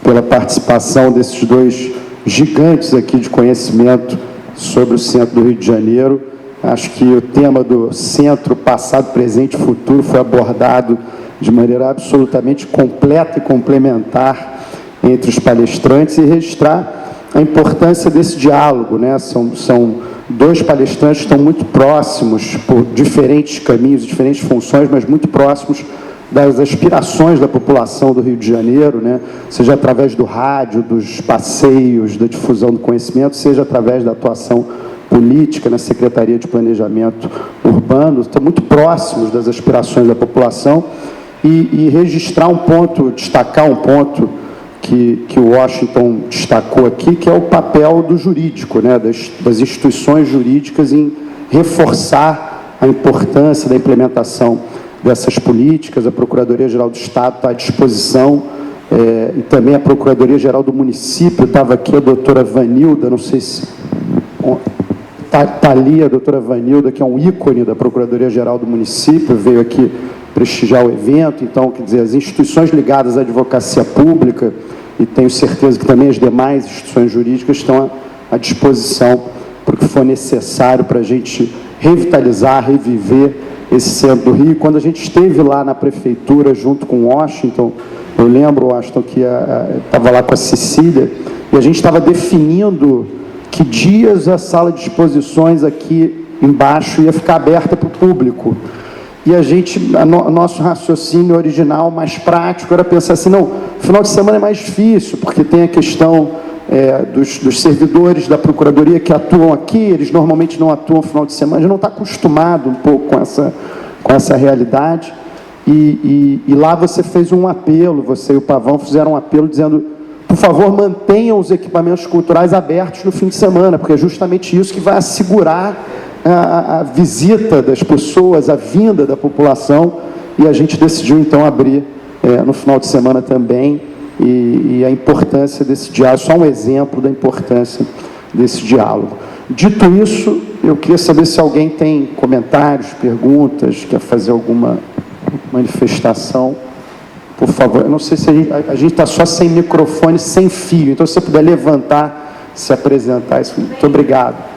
pela participação desses 2 gigantes aqui de conhecimento sobre o centro do Rio de Janeiro. Acho que o tema do centro, passado, presente e futuro foi abordado de maneira absolutamente completa e complementar entre os palestrantes, e registrar a importância desse diálogo, né? São 2 palestrantes que estão muito próximos, por diferentes caminhos, diferentes funções, mas muito próximos das aspirações da população do Rio de Janeiro, né? Seja através do rádio, dos passeios, da difusão do conhecimento, seja através da atuação política na Secretaria de Planejamento Urbano. Estão muito próximos das aspirações da população, e registrar um ponto, destacar um ponto que o Washington destacou aqui, que é o papel do jurídico, né, das instituições jurídicas em reforçar a importância da implementação dessas políticas. A Procuradoria-Geral do Estado está à disposição, e também a Procuradoria-Geral do Município. Estava aqui a doutora Vanilda, não sei se... Está ali a doutora Vanilda, que é um ícone da Procuradoria-Geral do Município, veio aqui prestigiar o evento. Então, quer dizer, as instituições ligadas à advocacia pública, e tenho certeza que também as demais instituições jurídicas estão à disposição para o que for necessário para a gente revitalizar, reviver esse centro do Rio. Quando a gente esteve lá na prefeitura junto com Washington, eu lembro, Washington, que estava lá com a Cecília, e a gente estava definindo que dias a sala de exposições aqui embaixo ia ficar aberta para o público. E a gente, nosso raciocínio original, mais prático, era pensar assim, não, final de semana é mais difícil, porque tem a questão dos servidores da Procuradoria que atuam aqui, eles normalmente não atuam no final de semana, a gente não está acostumado um pouco com essa realidade. E lá você fez um apelo, você e o Pavão fizeram um apelo dizendo, por favor, mantenham os equipamentos culturais abertos no fim de semana, porque é justamente isso que vai assegurar a visita das pessoas, a vinda da população, e a gente decidiu então abrir no final de semana também, e a importância desse diálogo, só um exemplo da importância desse diálogo. Dito isso, eu queria saber se alguém tem comentários, perguntas, quer fazer alguma manifestação, por favor. Eu não sei se a gente está só sem microfone, sem fio, então se você puder levantar, se apresentar, isso. Muito obrigado.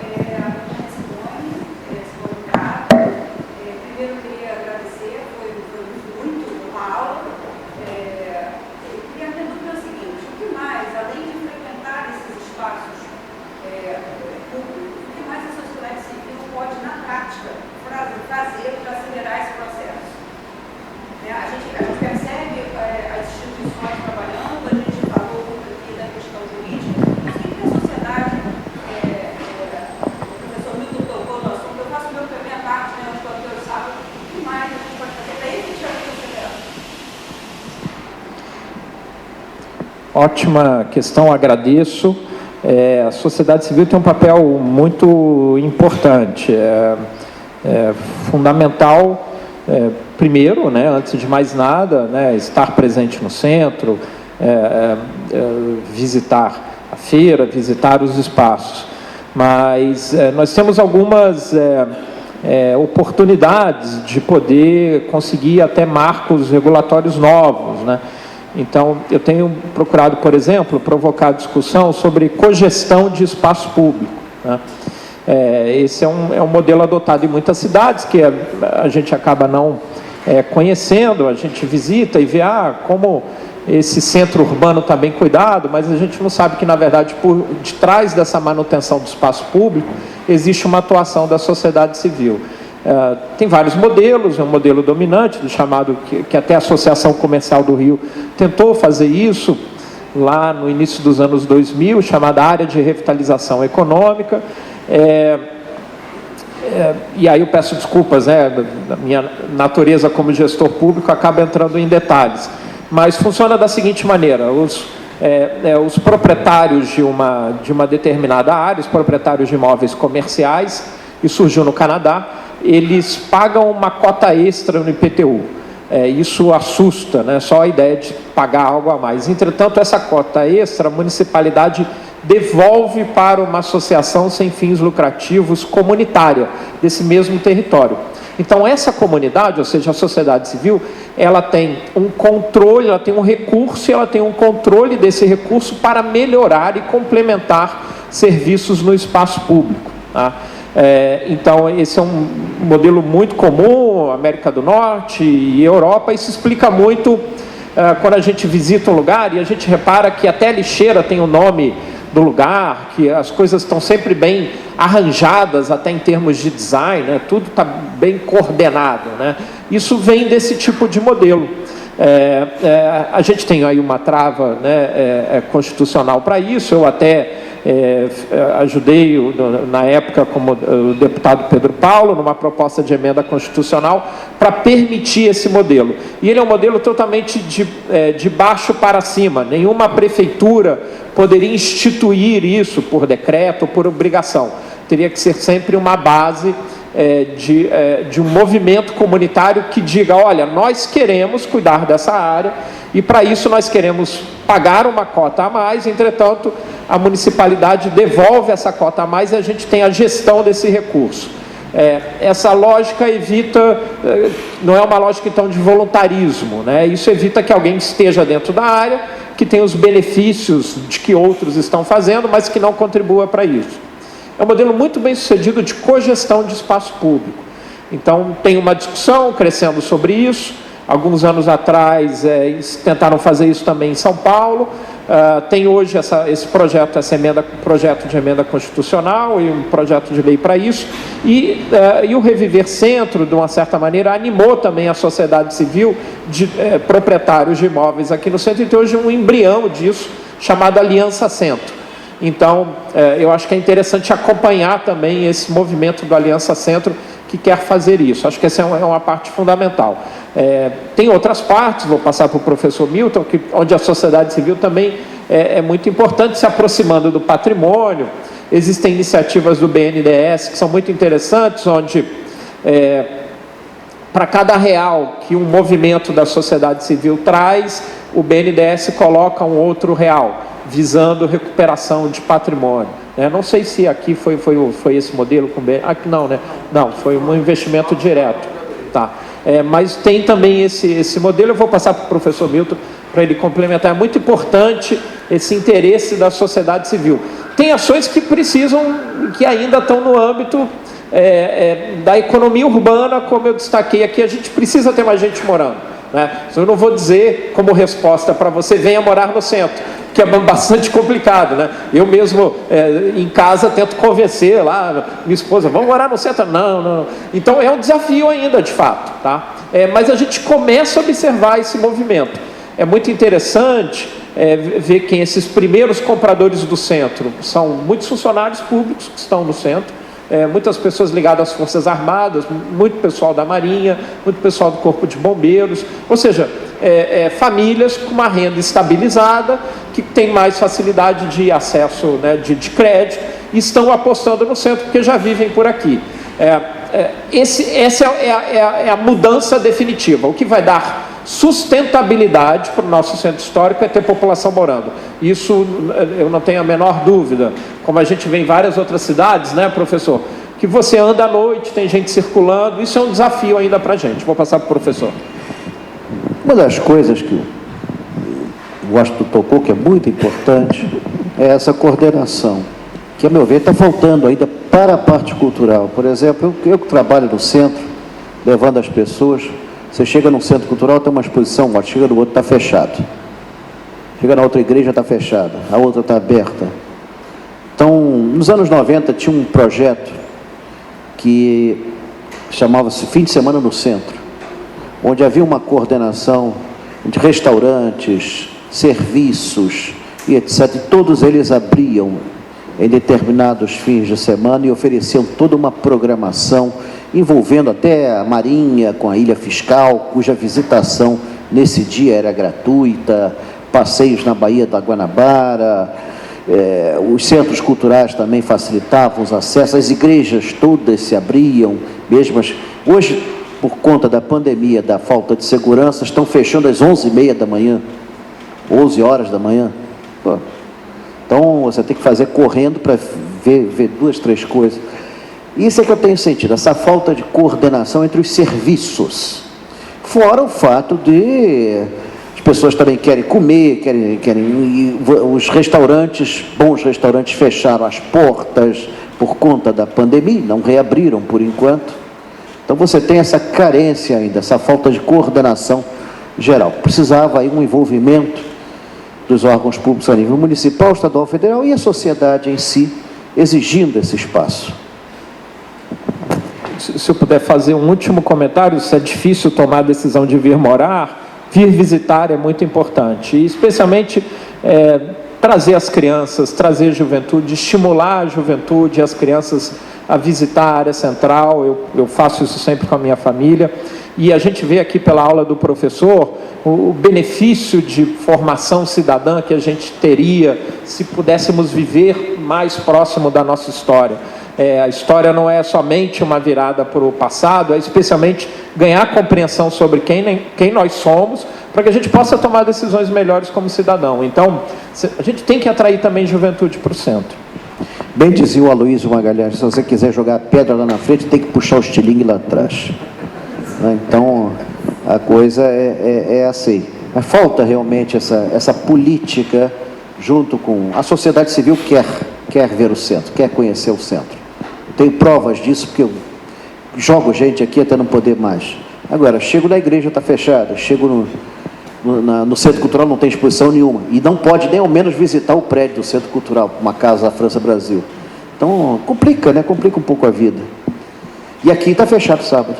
Ótima questão, agradeço. A sociedade civil tem um papel muito importante, fundamental, primeiro, né, antes de mais nada, né, estar presente no centro, visitar a feira, visitar os espaços. Mas nós temos algumas oportunidades de poder conseguir até marcos regulatórios novos, né? Então, eu tenho procurado, por exemplo, provocar discussão sobre cogestão de espaço público, né? Esse é um modelo adotado em muitas cidades, que a gente acaba não conhecendo, a gente visita e vê como esse centro urbano está bem cuidado, mas a gente não sabe que, na verdade, por detrás dessa manutenção do espaço público, existe uma atuação da sociedade civil. Tem vários modelos, um modelo dominante, do chamado, que até a Associação Comercial do Rio tentou fazer isso, lá no início dos anos 2000, chamada Área de Revitalização Econômica. E aí eu peço desculpas, da minha natureza como gestor público, acaba entrando em detalhes. Mas funciona da seguinte maneira: os proprietários de uma determinada área, os proprietários de imóveis comerciais, e surgiu no Canadá, eles pagam uma cota extra no IPTU. Isso assusta, né? Só a ideia de pagar algo a mais. Entretanto, essa cota extra, a municipalidade devolve para uma associação sem fins lucrativos comunitária desse mesmo território. Então, essa comunidade, ou seja, a sociedade civil, ela tem um controle, ela tem um recurso e ela tem um controle desse recurso para melhorar e complementar serviços no espaço público, tá? Então, esse é um modelo muito comum, América do Norte e Europa. Isso explica muito quando a gente visita um lugar e a gente repara que até a lixeira tem o nome do lugar, que as coisas estão sempre bem arranjadas, até em termos de design, né? Tudo está bem coordenado, né? Isso vem desse tipo de modelo. A gente tem aí uma trava, né, constitucional para isso. Eu até ajudei na época como o deputado Pedro Paulo numa proposta de emenda constitucional para permitir esse modelo, e ele é um modelo totalmente de baixo para cima. Nenhuma prefeitura poderia instituir isso por decreto ou por obrigação, teria que ser sempre uma base de um movimento comunitário que diga: olha, nós queremos cuidar dessa área e para isso nós queremos pagar uma cota a mais. Entretanto, a municipalidade devolve essa cota a mais e a gente tem a gestão desse recurso. Essa lógica evita, não é uma lógica então de voluntarismo, né? Isso evita que alguém esteja dentro da área, que tenha os benefícios de que outros estão fazendo, mas que não contribua para isso. é um modelo muito bem sucedido de cogestão de espaço público. Então, tem uma discussão crescendo sobre isso. Alguns anos atrás, tentaram fazer isso também em São Paulo. Tem hoje esse projeto, projeto de emenda constitucional e um projeto de lei para isso. E o Reviver Centro, de uma certa maneira, animou também a sociedade civil de proprietários de imóveis aqui no centro. E tem hoje um embrião disso, chamado Aliança Centro. Então, eu acho que é interessante acompanhar também esse movimento do Aliança Centro, que quer fazer isso. Acho que essa é uma parte fundamental. Tem outras partes, vou passar para o professor Milton, onde a sociedade civil também é muito importante, se aproximando do patrimônio. Existem iniciativas do BNDES que são muito interessantes, onde para cada real que um movimento da sociedade civil traz, o BNDES coloca um outro real, visando recuperação de patrimônio. Não sei se aqui foi esse modelo com o BNDES. Aqui não, né? Não, foi um investimento direto. Tá. Mas tem também esse modelo. Eu vou passar para o professor Milton para ele complementar. É muito importante esse interesse da sociedade civil. Tem ações que que ainda estão no âmbito da economia urbana, como eu destaquei aqui. A gente precisa ter mais gente morando, né? Eu não vou dizer como resposta para você, venha morar no centro, que é bastante complicado, né? Eu mesmo, em casa, tento convencer lá, minha esposa, vamos morar no centro? Não. Então, é um desafio ainda, de fato, tá? Mas a gente começa a observar esse movimento. É muito interessante ver que esses primeiros compradores do centro são muitos funcionários públicos que estão no centro, muitas pessoas ligadas às Forças Armadas, muito pessoal da Marinha, muito pessoal do Corpo de Bombeiros, ou seja, famílias com uma renda estabilizada, que tem mais facilidade de acesso, né, de crédito, e estão apostando no centro, porque já vivem por aqui. Essa é a mudança definitiva. O que vai dar sustentabilidade para o nosso centro histórico é ter população morando. Isso eu não tenho a menor dúvida. Como a gente vê em várias outras cidades, né, professor? Que você anda à noite, tem gente circulando, isso é um desafio ainda para a gente. Vou passar para o professor. Uma das coisas que o Washington tocou, que é muito importante, é essa coordenação, que, a meu ver, está faltando ainda para a parte cultural. Por exemplo, eu que trabalho no centro, levando as pessoas, você chega num centro cultural, tem uma exposição, chega no outro, está fechado. Chega na outra igreja, está fechada, a outra está aberta. Então, nos anos 90, tinha um projeto que chamava-se Fim de Semana no Centro, onde havia uma coordenação de restaurantes, serviços e etc. E todos eles abriam em determinados fins de semana e ofereciam toda uma programação envolvendo até a Marinha com a Ilha Fiscal, cuja visitação nesse dia era gratuita, passeios na Baía da Guanabara, os centros culturais também facilitavam os acessos, as igrejas todas se abriam, mesmo hoje, por conta da pandemia, da falta de segurança, estão fechando às 11h30 da manhã, 11 horas da manhã. Pô. Então, você tem que fazer correndo para ver 2, 3 coisas. Isso é que eu tenho sentido, essa falta de coordenação entre os serviços. Fora o fato de as pessoas também querem comer, querem os restaurantes, bons restaurantes fecharam as portas por conta da pandemia, não reabriram por enquanto. Então você tem essa carência ainda, essa falta de coordenação geral. Precisava aí um envolvimento dos órgãos públicos a nível municipal, estadual, federal e a sociedade em si, exigindo esse espaço. Se eu puder fazer um último comentário, se é difícil tomar a decisão de vir morar, vir visitar é muito importante, e especialmente trazer as crianças, trazer a juventude, estimular a juventude e as crianças a visitar a área central. Eu faço isso sempre com a minha família, e a gente vê aqui pela aula do professor o benefício de formação cidadã que a gente teria se pudéssemos viver mais próximo da nossa história. A história não é somente uma virada para o passado, é especialmente ganhar compreensão sobre quem nós somos, para que a gente possa tomar decisões melhores como cidadão. Então, a gente tem que atrair também juventude para o centro. Bem dizia o Aloysio Magalhães, se você quiser jogar pedra lá na frente, tem que puxar o estilingue lá atrás. Então, a coisa é assim. Mas falta realmente essa política junto com a sociedade civil, quer ver o centro, quer conhecer o centro. Eu tenho provas disso, porque eu jogo gente aqui até não poder mais. Agora, chego na igreja, está fechada, chego no Centro Cultural, não tem exposição nenhuma, e não pode nem ao menos visitar o prédio do Centro Cultural, uma casa da França Brasil. Então, complica, né? Complica um pouco a vida. E aqui está fechado sábado.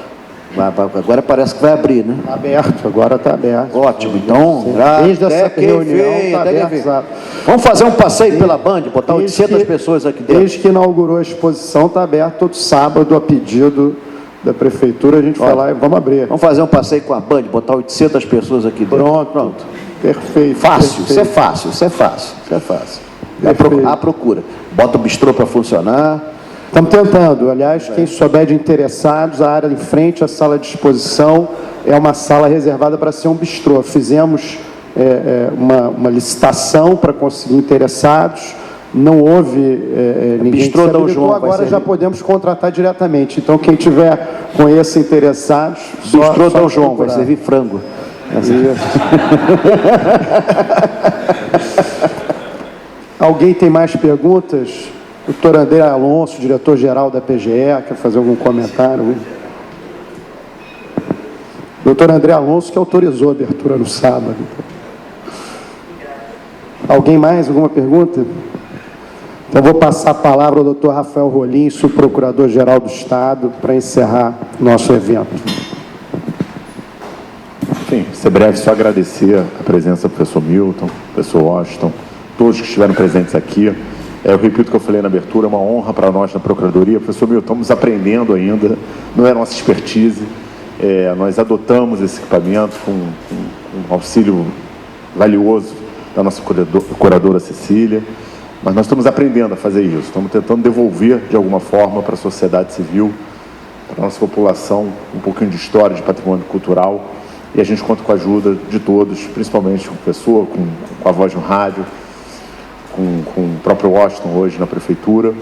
Agora parece que vai abrir, né? Está aberto, agora está aberto. Ótimo, então, desde essa reunião está aberto. Vamos fazer um passeio pela Band, botar 800 pessoas aqui dentro. Desde que inaugurou a exposição, está aberto todo sábado, a pedido da prefeitura, a gente vai lá e vamos abrir. Vamos fazer um passeio com a Band, botar 800 pessoas aqui dentro. Pronto. Perfeito. Fácil, perfeito. isso é fácil, isso é fácil, isso é fácil. Perfeito. À procura. Bota o bistrô para funcionar. Estamos tentando. Aliás, quem souber de interessados, a área em frente à sala de exposição é uma sala reservada para ser um bistrô. Fizemos uma licitação para conseguir interessados. Não houve ninguém Bistrô que se Dom João, agora já podemos contratar diretamente. Então, quem tiver com esse interessados... Bistrô Dom João, vai servir frango. Alguém tem mais perguntas? Doutor André Alonso, diretor-geral da PGE, quer fazer algum comentário? Doutor André Alonso, que autorizou a abertura no sábado. Alguém mais? Alguma pergunta? Então, vou passar a palavra ao doutor Rafael Rolim, subprocurador-geral do Estado, para encerrar nosso evento. Enfim, ser breve, só agradecer a presença do professor Milton, professor Washington, todos que estiveram presentes aqui. Eu repito o que eu falei na abertura, é uma honra para nós na Procuradoria. Professor Milton, estamos aprendendo ainda, não é nossa expertise. Nós adotamos esse equipamento com um auxílio valioso da nossa curadora Cecília, mas nós estamos aprendendo a fazer isso, estamos tentando devolver de alguma forma para a sociedade civil, para a nossa população, um pouquinho de história, de patrimônio cultural, e a gente conta com a ajuda de todos, principalmente com o professor, com a voz no rádio, com o próprio Washington hoje na prefeitura,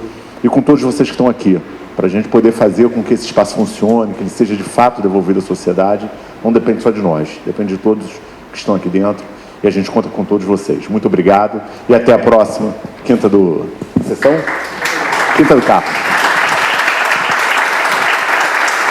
e com todos vocês que estão aqui, para a gente poder fazer com que esse espaço funcione, que ele seja de fato devolvido à sociedade. Não depende só de nós, depende de todos que estão aqui dentro, e a gente conta com todos vocês. Muito obrigado, e até a próxima quinta do carro.